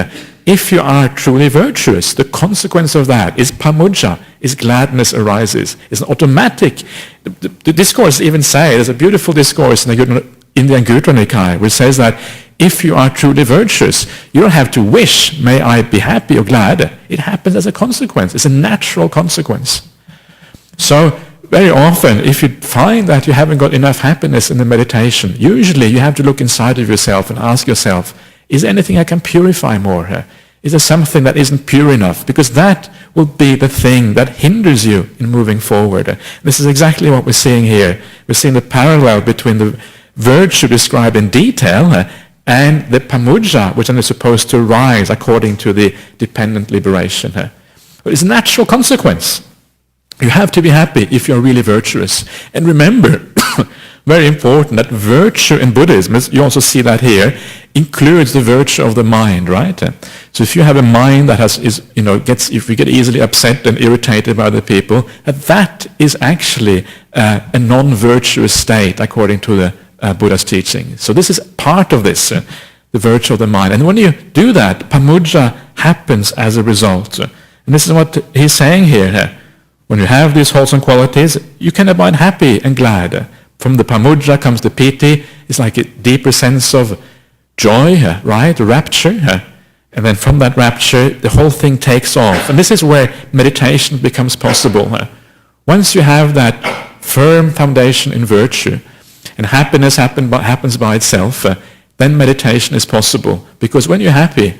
If you are truly virtuous, the consequence of that is pamudja, is gladness arises. It's an automatic. The discourse even say, there's a beautiful discourse in the Indian Gutra Nikaya, which says that if you are truly virtuous, you don't have to wish, may I be happy or glad. It happens as a consequence. It's a natural consequence. So very often, if you find that you haven't got enough happiness in the meditation, usually you have to look inside of yourself and ask yourself, is there anything I can purify more? Is there something that isn't pure enough? Because that will be the thing that hinders you in moving forward. This is exactly what we're seeing here. We're seeing the parallel between the virtue described in detail and the pamudja, which is supposed to arise according to the dependent liberation. It's a natural consequence. You have to be happy if you're really virtuous. And remember, very important, that virtue in Buddhism, you also see that here, includes the virtue of the mind, right? So if you have a mind that if you get easily upset and irritated by other people, that is actually a non-virtuous state according to the Buddha's teaching. So this is part of this, the virtue of the mind. And when you do that, pamudja happens as a result. And this is what he's saying here. When you have these wholesome qualities, you can abide happy and glad. From the pamudja comes the piti. It's like a deeper sense of joy, right? Rapture. And then from that rapture, the whole thing takes off. And this is where meditation becomes possible. Once you have that firm foundation in virtue, and happiness happens by itself, then meditation is possible. Because when you're happy,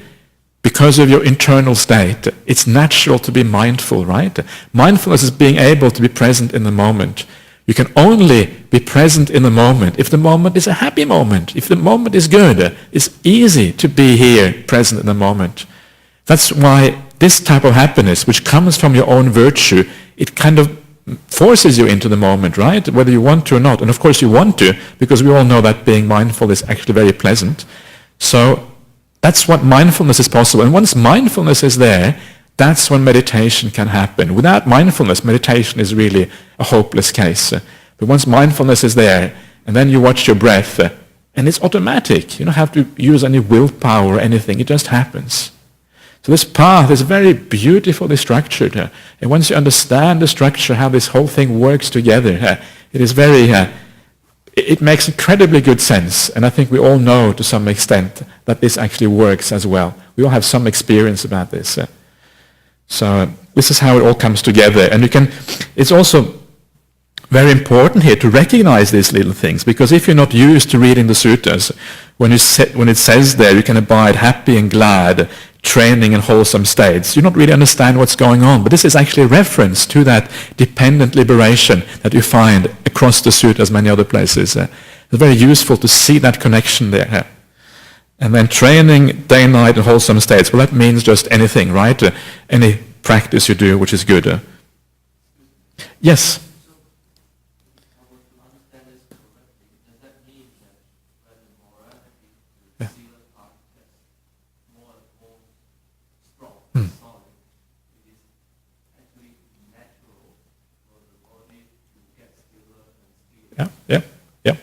because of your internal state, it's natural to be mindful, right? Mindfulness is being able to be present in the moment. You can only be present in the moment if the moment is a happy moment. If the moment is good, it's easy to be here, present in the moment. That's why this type of happiness, which comes from your own virtue, it kind of forces you into the moment, right? Whether you want to or not. And of course you want to, because we all know that being mindful is actually very pleasant. So that's what mindfulness is possible. And once mindfulness is there, that's when meditation can happen. Without mindfulness, meditation is really a hopeless case. But once mindfulness is there, and then you watch your breath, and it's automatic. You don't have to use any willpower or anything. It just happens. So this path is very beautifully structured. And once you understand the structure, how this whole thing works together, it is very... It makes incredibly good sense, and I think we all know to some extent that this actually works as well. We all have some experience about this. So this is how it all comes together, and it's also very important here to recognize these little things, because if you're not used to reading the suttas, when it says there you can abide happy and glad, training in wholesome states, you don't really understand what's going on. But this is actually a reference to that dependent liberation that you find across the suttas, many other places. It's very useful to see that connection there. And then training day and night in wholesome states, well, that means just anything, right? Any practice you do which is good. Yes? Yeah.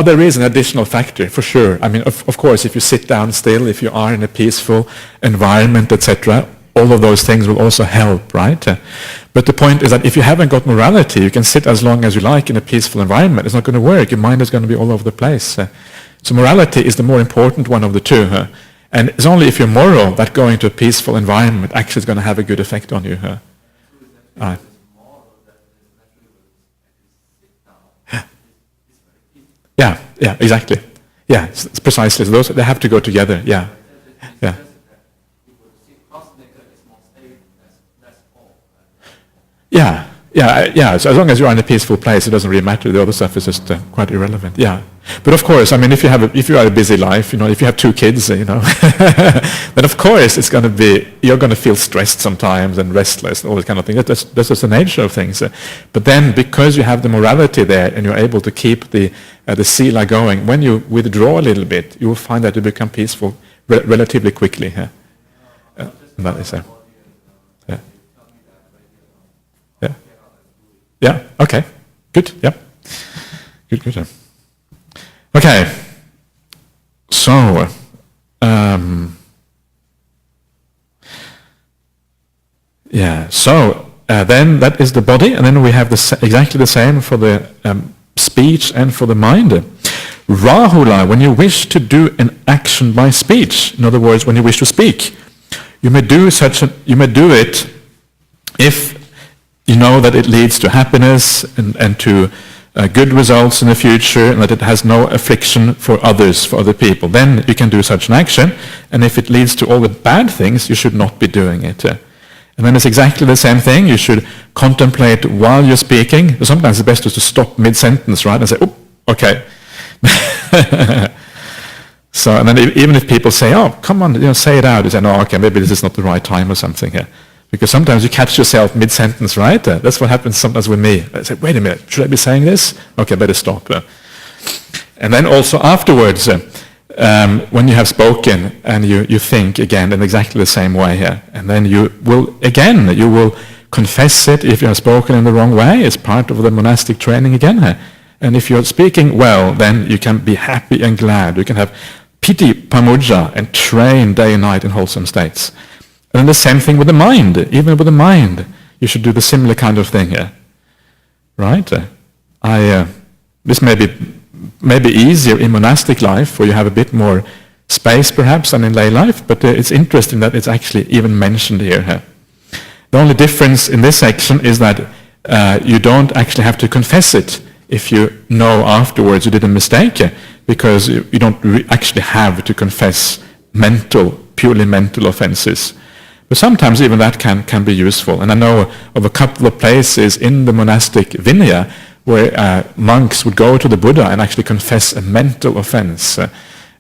There is an additional factor, for sure. I mean, of course, if you sit down still, if you are in a peaceful environment, etc., all of those things will also help, right? But the point is that if you haven't got morality, you can sit as long as you like in a peaceful environment. It's not going to work. Your mind is going to be all over the place. So morality is the more important one of the two. And it's only if you're moral that going to a peaceful environment actually is going to have a good effect on you. Yeah, exactly. Yeah, it's precisely. Those, they have to go together. Yeah. So as long as you're in a peaceful place, it doesn't really matter. The other stuff is just quite irrelevant. Yeah. But of course, I mean, if you have a busy life, if you have 2 kids, then of course it's going to be, you're going to feel stressed sometimes and restless, all this kind of thing. That's just the nature of things. But then, because you have the morality there and you're able to keep the sila going, when you withdraw a little bit, you will find that you become peaceful relatively quickly. That is Yeah. Okay. Good. Yeah. Good. Okay. So, then that is the body, and then we have exactly the same for the speech and for the mind. Rahula, when you wish to do an action by speech, in other words, when you wish to speak, you may do it if you know that it leads to happiness and to good results in the future, and that it has no affliction for others, for other people. Then you can do such an action, and if it leads to all the bad things, you should not be doing it. And then it's exactly the same thing. You should contemplate while you're speaking. Sometimes it's best just to stop mid-sentence, right, and say, "Oh, okay." So, and then even if people say, "Oh, come on, say it out," you say, "No, okay, maybe this is not the right time or something here." Because sometimes you catch yourself mid-sentence, right? That's what happens sometimes with me. I say, "Wait a minute, should I be saying this? Okay, better stop." And then also afterwards, when you have spoken and you think again in exactly the same way here, and then you will confess it if you have spoken in the wrong way. It's part of the monastic training again here. And if you're speaking well, then you can be happy and glad. You can have piti pamuja and train day and night in wholesome states. And then the same thing with the mind. Even with the mind, you should do the similar kind of thing here. Right? This may be easier in monastic life, where you have a bit more space perhaps than in lay life, but it's interesting that it's actually even mentioned here. The only difference in this section is that you don't actually have to confess it if you know afterwards you did a mistake, because you don't actually have to confess purely mental offenses. But sometimes even that can be useful. And I know of a couple of places in the monastic Vinaya where monks would go to the Buddha and actually confess a mental offense.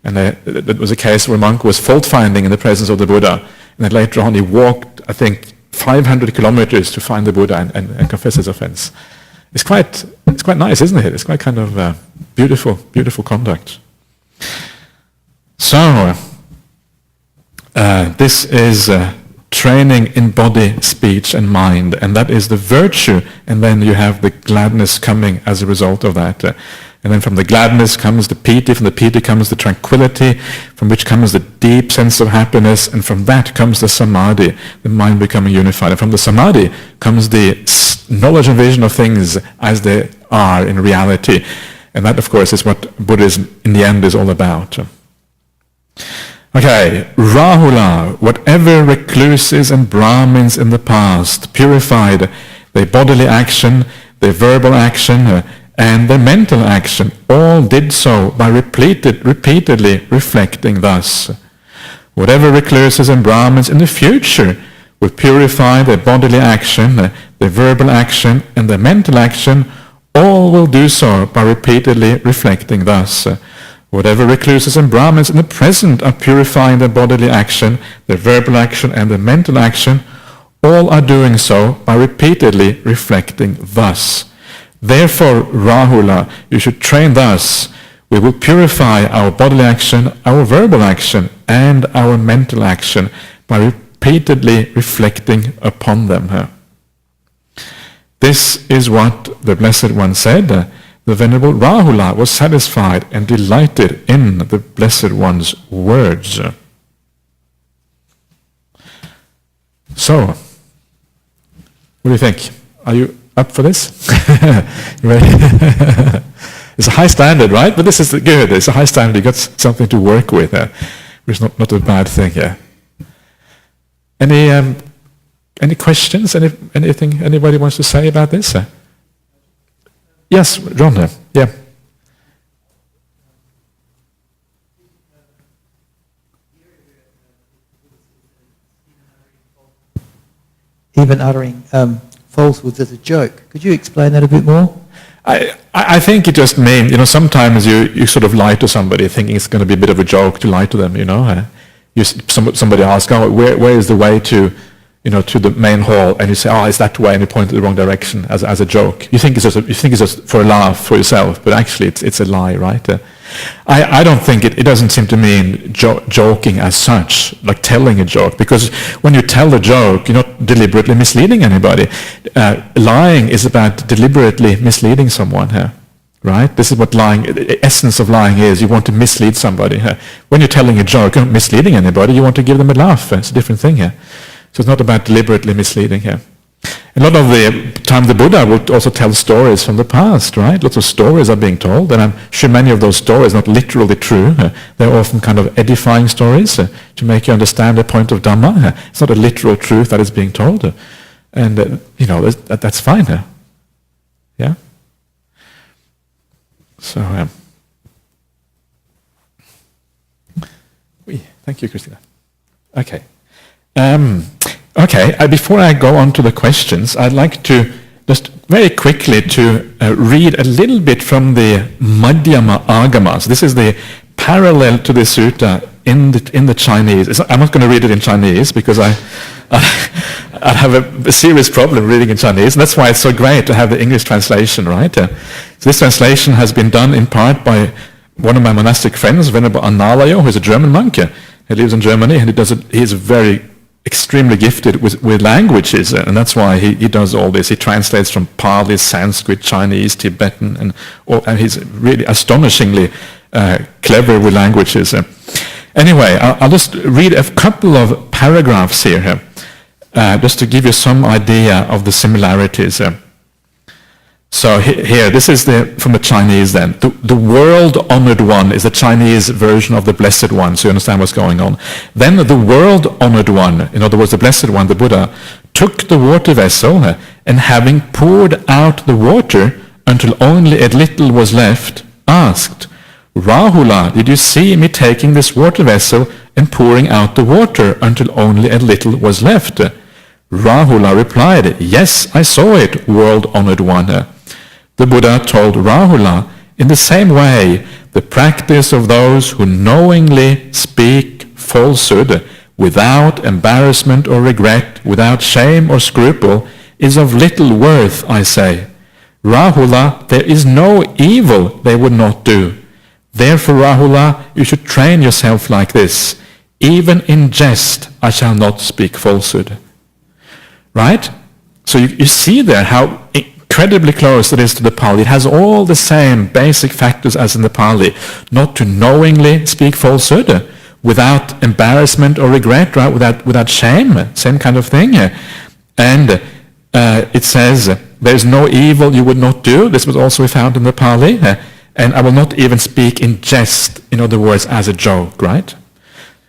And that was a case where a monk was fault-finding in the presence of the Buddha. And then later on he walked, I think, 500 kilometers to find the Buddha and confess his offense. It's quite nice, isn't it? It's quite kind of beautiful conduct. So, this is training in body, speech, and mind, and that is the virtue, and then you have the gladness coming as a result of that. And then from the gladness comes the piti, from the piti comes the tranquility, from which comes the deep sense of happiness, and from that comes the samadhi, the mind becoming unified. And from the samadhi comes the knowledge and vision of things as they are in reality. And that, of course, is what Buddhism in the end is all about. Okay, Rahula, whatever recluses and Brahmins in the past purified their bodily action, their verbal action, and their mental action, all did so by repeatedly reflecting thus. Whatever recluses and Brahmins in the future will purify their bodily action, their verbal action, and their mental action, all will do so by repeatedly reflecting thus. Whatever recluses and Brahmins in the present are purifying their bodily action, their verbal action, and their mental action, all are doing so by repeatedly reflecting thus. Therefore, Rahula, you should train thus. We will purify our bodily action, our verbal action, and our mental action by repeatedly reflecting upon them. This is what the Blessed One said. The Venerable Rahula was satisfied and delighted in the Blessed One's words. So, what do you think? Are you up for this? You ready? It's a high standard, right? But this is good. It's a high standard. You've got something to work with, which is not a bad thing here. Any questions? Anything anybody wants to say about this? Yes, John. Yeah. Even uttering falsehoods as a joke. Could you explain that a bit more? I think it just means, sometimes you sort of lie to somebody thinking it's going to be a bit of a joke to lie to them, Somebody asks, where is the way to the main hall? And you say, it's that way, and you point in the wrong direction as a joke. You think it's just for a laugh for yourself, but actually it's a lie, right? I don't think it doesn't seem to mean joking as such, like telling a joke, because when you tell a joke, you're not deliberately misleading anybody. Lying is about deliberately misleading someone here, right? This is what lying, the essence of lying is. You want to mislead somebody. When you're telling a joke, you're not misleading anybody, you want to give them a laugh. It's a different thing here. So it's not about deliberately misleading here. A lot of the time the Buddha would also tell stories from the past, right? Lots of stories are being told, and I'm sure many of those stories are not literally true. They're often kind of edifying stories to make you understand the point of Dhamma. It's not a literal truth that is being told. And, that's fine. Yeah? So, thank you, Christina. Okay. Before I go on to the questions, I'd like to just very quickly to read a little bit from the Madhyama Agamas. This is the parallel to the sutta in the Chinese. I'm not going to read it in Chinese because I have a serious problem reading in Chinese, and that's why it's so great to have the English translation, right? So this translation has been done in part by one of my monastic friends, Venerable Analayo, who is a German monk. He lives in Germany, and he's very extremely gifted with languages, and that's why he does all this. He translates from Pali, Sanskrit, Chinese, Tibetan, and he's really astonishingly clever with languages. Anyway, I'll just read a couple of paragraphs here, just to give you some idea of the similarities. So here, this is from the Chinese then. The world-honored one is the Chinese version of the Blessed One, so you understand what's going on. Then the world-honored one, in other words, the Blessed One, the Buddha, took the water vessel and having poured out the water until only a little was left, asked, Rahula, did you see me taking this water vessel and pouring out the water until only a little was left? Rahula replied, yes, I saw it, world-honored one. The Buddha told Rahula, in the same way, the practice of those who knowingly speak falsehood without embarrassment or regret, without shame or scruple, is of little worth, I say. Rahula, there is no evil they would not do. Therefore, Rahula, you should train yourself like this. Even in jest, I shall not speak falsehood. Right? So you see there how incredibly close it is to the Pali. It has all the same basic factors as in the Pali. Not to knowingly speak falsehood, without embarrassment or regret, right? Without shame, same kind of thing. And it says, there is no evil you would not do. This was also found in the Pali. And I will not even speak in jest, in other words, as a joke, right?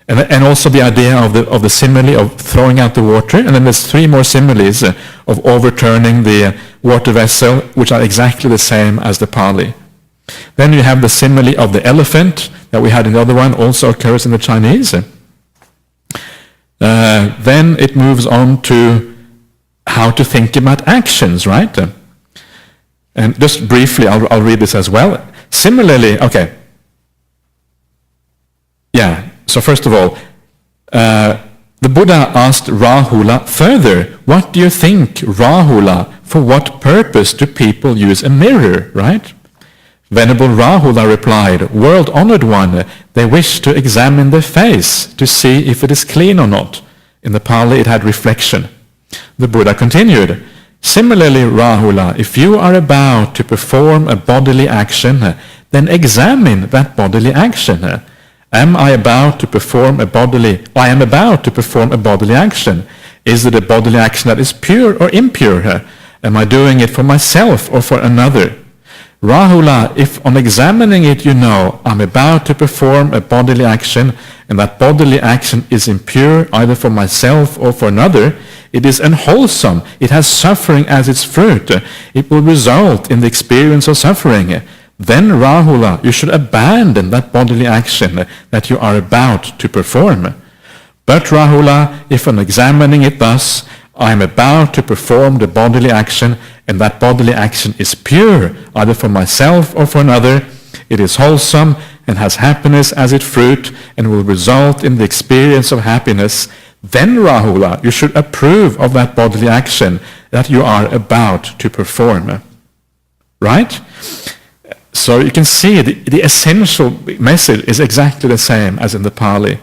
And also the idea of the simile of throwing out the water, and then there's 3 more similes of overturning the water vessel, which are exactly the same as the Pali. Then you have the simile of the elephant that we had in the other one, also occurs in the Chinese. Then it moves on to how to think about actions, right? And just briefly, I'll read this as well. Similarly, okay. Yeah, so first of all, the Buddha asked Rahula further, what do you think, Rahula, for what purpose do people use a mirror, right? Venerable Rahula replied, world-honored one, they wish to examine their face to see if it is clean or not. In the Pali it had reflection. The Buddha continued, similarly, Rahula, if you are about to perform a bodily action, then examine that bodily action. I am about to perform a bodily action. Is it a bodily action that is pure or impure? Am I doing it for myself or for another? Rahula, if on examining it you know, I'm about to perform a bodily action, and that bodily action is impure either for myself or for another, it is unwholesome, it has suffering as its fruit, it will result in the experience of suffering. Then, Rahula, you should abandon that bodily action that you are about to perform. But Rahula, if on examining it thus, I am about to perform the bodily action, and that bodily action is pure, either for myself or for another, it is wholesome and has happiness as its fruit, and will result in the experience of happiness, then, Rahula, you should approve of that bodily action that you are about to perform. Right? So you can see the essential message is exactly the same as in the Pali.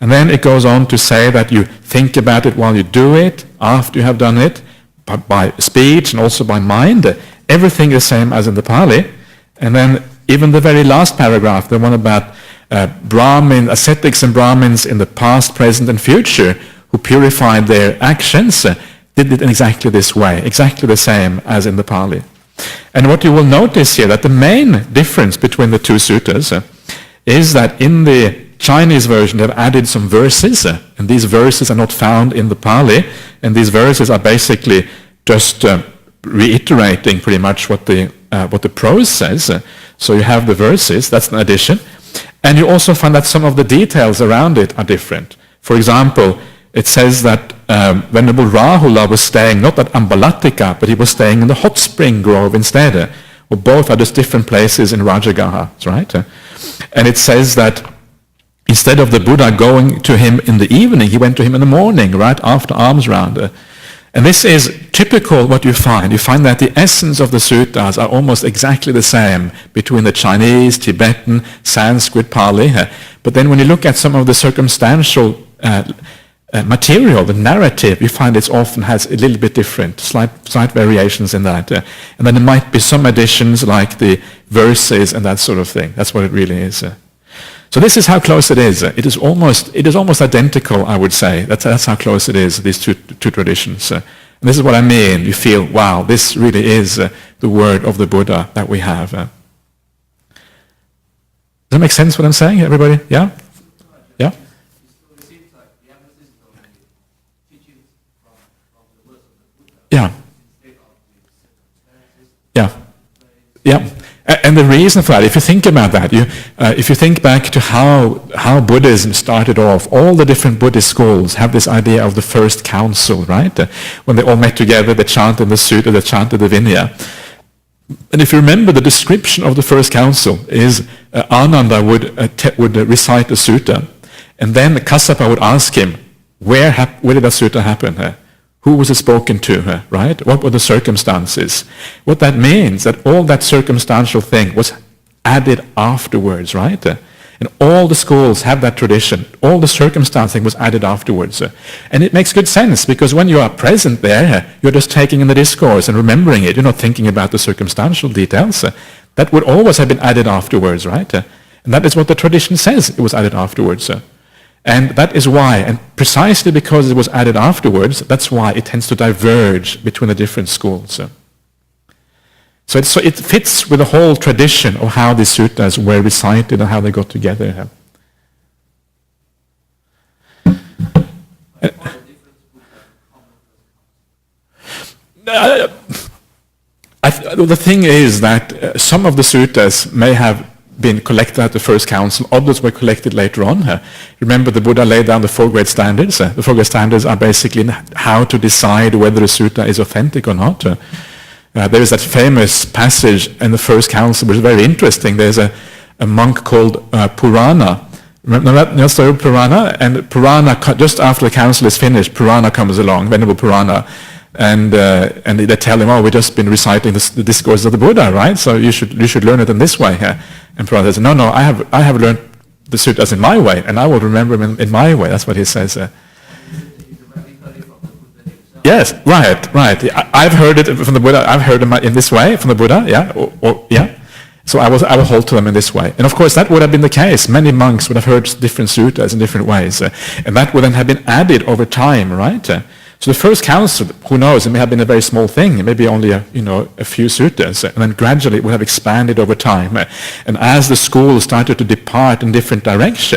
And then it goes on to say that you think about it while you do it, after you have done it, by speech and also by mind. Everything is the same as in the Pali. And then even the very last paragraph, the one about ascetics and Brahmins in the past, present and future, who purified their actions, did it in exactly this way, exactly the same as in the Pali. And what you will notice here, that the main difference between the 2 suttas is that in the Chinese version they've added some verses, and these verses are not found in the Pali, and these verses are basically just reiterating pretty much what the prose says. So you have the verses, that's an addition, and you also find that some of the details around it are different. For example, it says that Venerable Rahula was staying not at Ambalatthika, but he was staying in the hot spring grove instead. Well, both are just different places in Rajagaha, right? And it says that instead of the Buddha going to him in the evening, he went to him in the morning, right after alms round. And this is typical what you find. You find that the essence of the suttas are almost exactly the same between the Chinese, Tibetan, Sanskrit, Pali. But then when you look at some of the circumstantial material, the narrative, you find it often has a little bit different, slight variations in that. And then there might be some additions like the verses and that sort of thing. That's what it really is. So this is how close it is. It is almost identical, I would say. That's how close it is, these two traditions. And this is what I mean. You feel, wow, this really is the word of the Buddha that we have. Does that make sense what I'm saying, everybody? Yeah? Yeah? Yeah. Yeah. Yeah. And the reason for that, if you think about that, if you think back to how Buddhism started off, all the different Buddhist schools have this idea of the first council, right? When they all met together, they chanted the Sutta, they chanted the Vinaya. And if you remember, the description of the first council is Ananda would recite the Sutta, and then Kassapa would ask him, where did that Sutta happen? Who was it spoken to, right? What were the circumstances? What that means, that all that circumstantial thing was added afterwards, right? And all the schools have that tradition. All the circumstance thing was added afterwards. And it makes good sense, because when you are present there, you're just taking in the discourse and remembering it. You're not thinking about the circumstantial details. That would always have been added afterwards, right? And that is what the tradition says, it was added afterwards. And that is why, and precisely because it was added afterwards, that's why it tends to diverge between the different schools. So it fits with the whole tradition of how the suttas were recited and how they got together. The thing is that some of the suttas may have been collected at the first council, others were collected later on. Remember, the Buddha laid down the 4 great standards. The 4 great standards are basically how to decide whether a sutta is authentic or not. There is that famous passage in the first council, which is very interesting. There's a monk called Purana. Remember that story of Purana? And Purana, just after the council is finished, Purana comes along, Venerable Purana, and they tell him, "Oh, we've just been reciting the discourse of the Buddha, right? So you should learn it in this way." And Purana says, "No, I have learned the suttas in my way, and I will remember them in my way." That's what he says. Yes, right. I've heard it from the Buddha. I've heard them in this way from the Buddha. Yeah, yeah. So I will hold to them in this way. And of course, that would have been the case. Many monks would have heard different suttas in different ways, and that would then have been added over time, right? So the first council, who knows, it may have been a very small thing, maybe only a few suttas, and then gradually it would have expanded over time. And as the school started to depart in different directions,